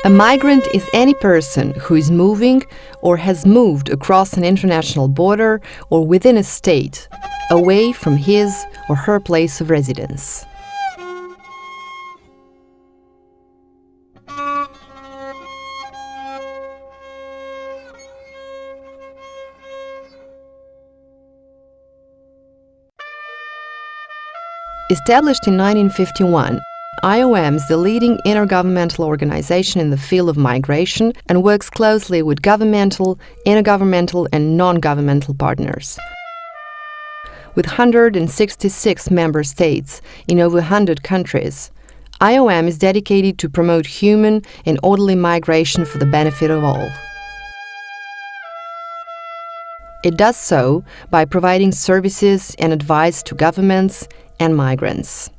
A migrant is any person who is moving or has moved across an international border or within a state, away from his or her place of residence. Established in 1951, IOM is the leading intergovernmental organization in the field of migration and works closely with governmental, intergovernmental and non-governmental partners. With 166 member states in over 100 countries, IOM is dedicated to promote human and orderly migration for the benefit of all. It does so by providing services and advice to governments and migrants.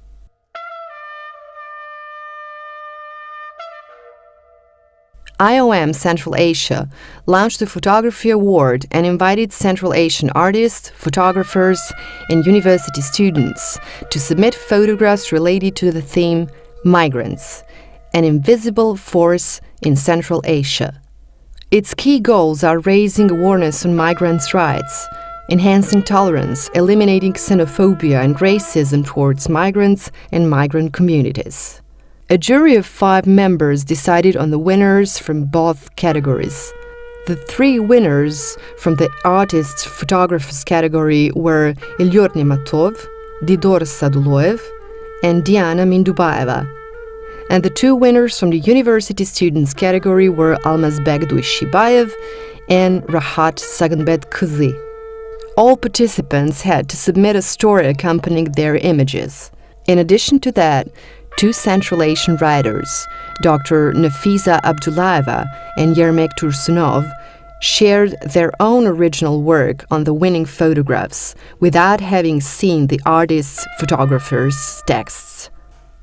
IOM Central Asia launched the Photography Award and invited Central Asian artists, photographers, and university students to submit photographs related to the theme Migrants, an Invisible Force in Central Asia. Its key goals are raising awareness on migrants' rights, enhancing tolerance, eliminating xenophobia and racism towards migrants and migrant communities. A jury of 5 members decided on the winners from both categories. The 3 winners from the Artists Photographers category were Ilyur Nematov, Didor Saduloev, and Diana Mindubaeva. And the 2 winners from the University Students category were Almazbek Duishibayev and Rahat Saganbet Kızı. All participants had to submit a story accompanying their images. In addition to that, 2 Central Asian writers, Dr. Nafisa Abdullaeva and Yermek Tursunov, shared their own original work on the winning photographs without having seen the artists' photographers' texts.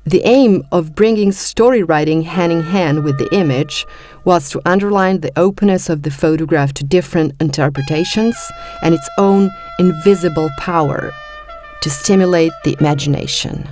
The aim of bringing story writing hand in hand with the image was to underline the openness of the photograph to different interpretations and its own invisible power to stimulate the imagination.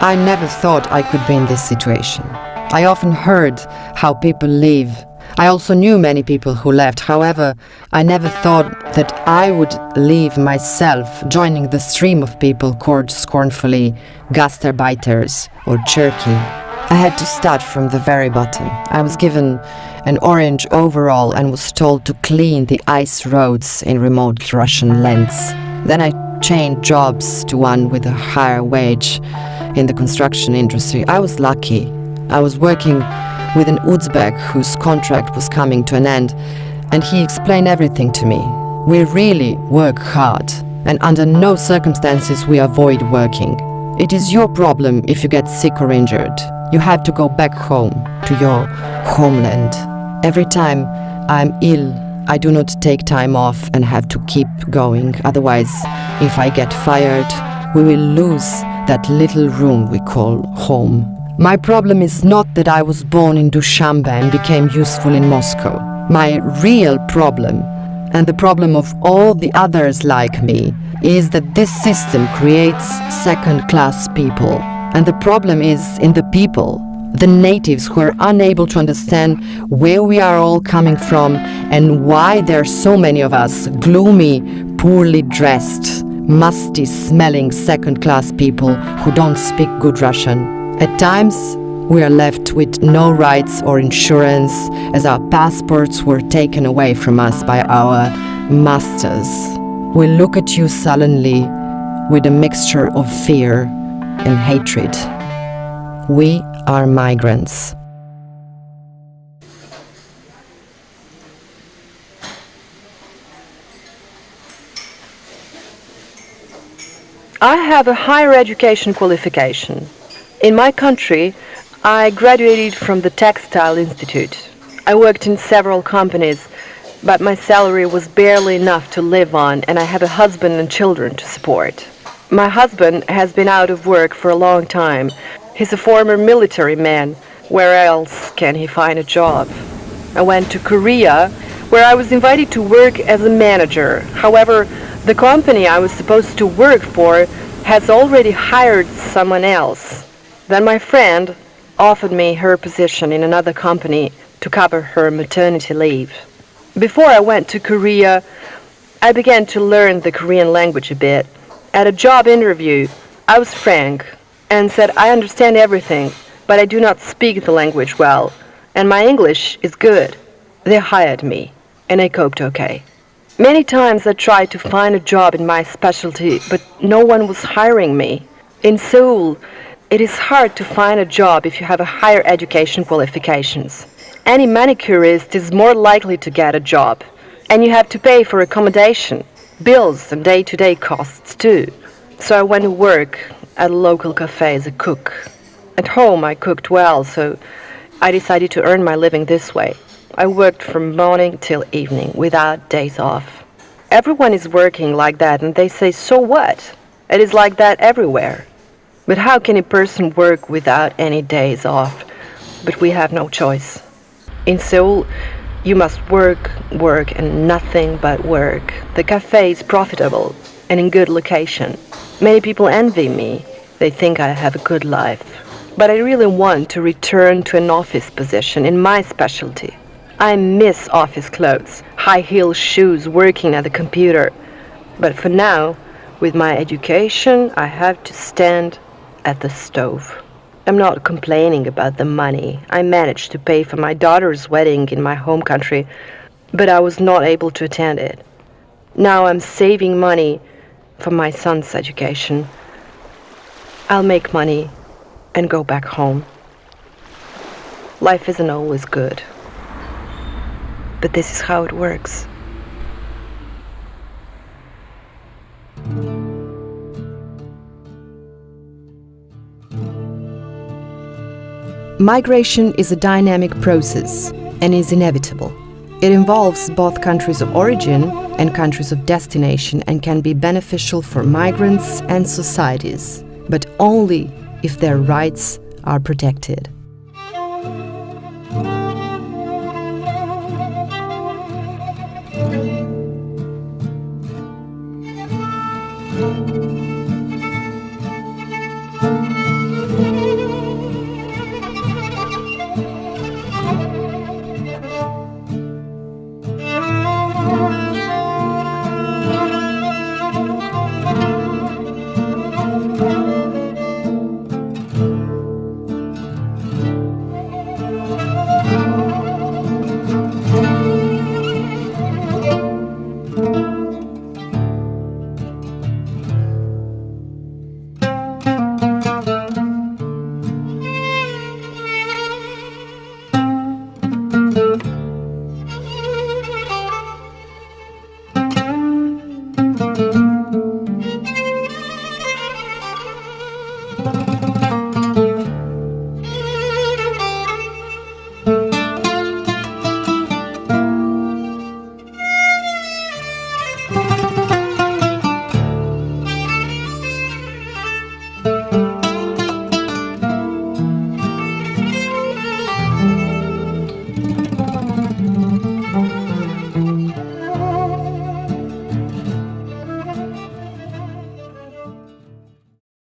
I never thought I could be in this situation. I often heard how people leave. I also knew many people who left. However, I never thought that I would leave myself, joining the stream of people called scornfully Gastarbeiters or Cherky. I had to start from the very bottom. I was given an orange overall and was told to clean the ice roads in remote Russian lands. Then I changed jobs to one with a higher wage in the construction industry. I was lucky. I was working with an Uzbek whose contract was coming to an end, and he explained everything to me. We really work hard, and under no circumstances we avoid working. It is your problem if you get sick or injured. You have to go back home, to your homeland. Every time I'm ill, I do not take time off and have to keep going. Otherwise, if I get fired, we will lose that little room we call home. My problem is not that I was born in Dushanbe and became useful in Moscow. My real problem, and the problem of all the others like me, is that this system creates second-class people. And the problem is in the people, the natives who are unable to understand where we are all coming from and why there are so many of us gloomy, poorly dressed, musty-smelling second-class people who don't speak good Russian. At times, we are left with no rights or insurance as our passports were taken away from us by our masters. We look at you sullenly with a mixture of fear and hatred. We are migrants. I have a higher education qualification. In my country, I graduated from the Textile Institute. I worked in several companies, but my salary was barely enough to live on, and I have a husband and children to support. My husband has been out of work for a long time. He's a former military man. Where else can he find a job? I went to Korea, where I was invited to work as a manager. However, the company I was supposed to work for has already hired someone else. Then my friend offered me her position in another company to cover her maternity leave. Before I went to Korea, I began to learn the Korean language a bit. At a job interview, I was frank and said I understand everything, but I do not speak the language well, and my English is good. They hired me, and I coped okay. Many times I tried to find a job in my specialty, but no one was hiring me. In Seoul, it is hard to find a job if you have a higher education qualifications. Any manicurist is more likely to get a job, and you have to pay for accommodation, bills, and day-to-day costs too. So I went to work at a local cafe as a cook. At home I cooked well, so I decided to earn my living this way. I worked from morning till evening without days off. Everyone is working like that, and they say, so what? It is like that everywhere. But how can a person work without any days off? But we have no choice. In Seoul, you must work, and nothing but work. The cafe is profitable and in good location. Many people envy me. They think I have a good life. But I really want to return to an office position in my specialty. I miss office clothes, high-heel shoes, working at the computer. But for now, with my education, I have to stand at the stove. I'm not complaining about the money. I managed to pay for my daughter's wedding in my home country, but I was not able to attend it. Now I'm saving money for my son's education. I'll make money and go back home. Life isn't always good, but this is how it works. Migration is a dynamic process and is inevitable. It involves both countries of origin and countries of destination and can be beneficial for migrants and societies, but only if their rights are protected.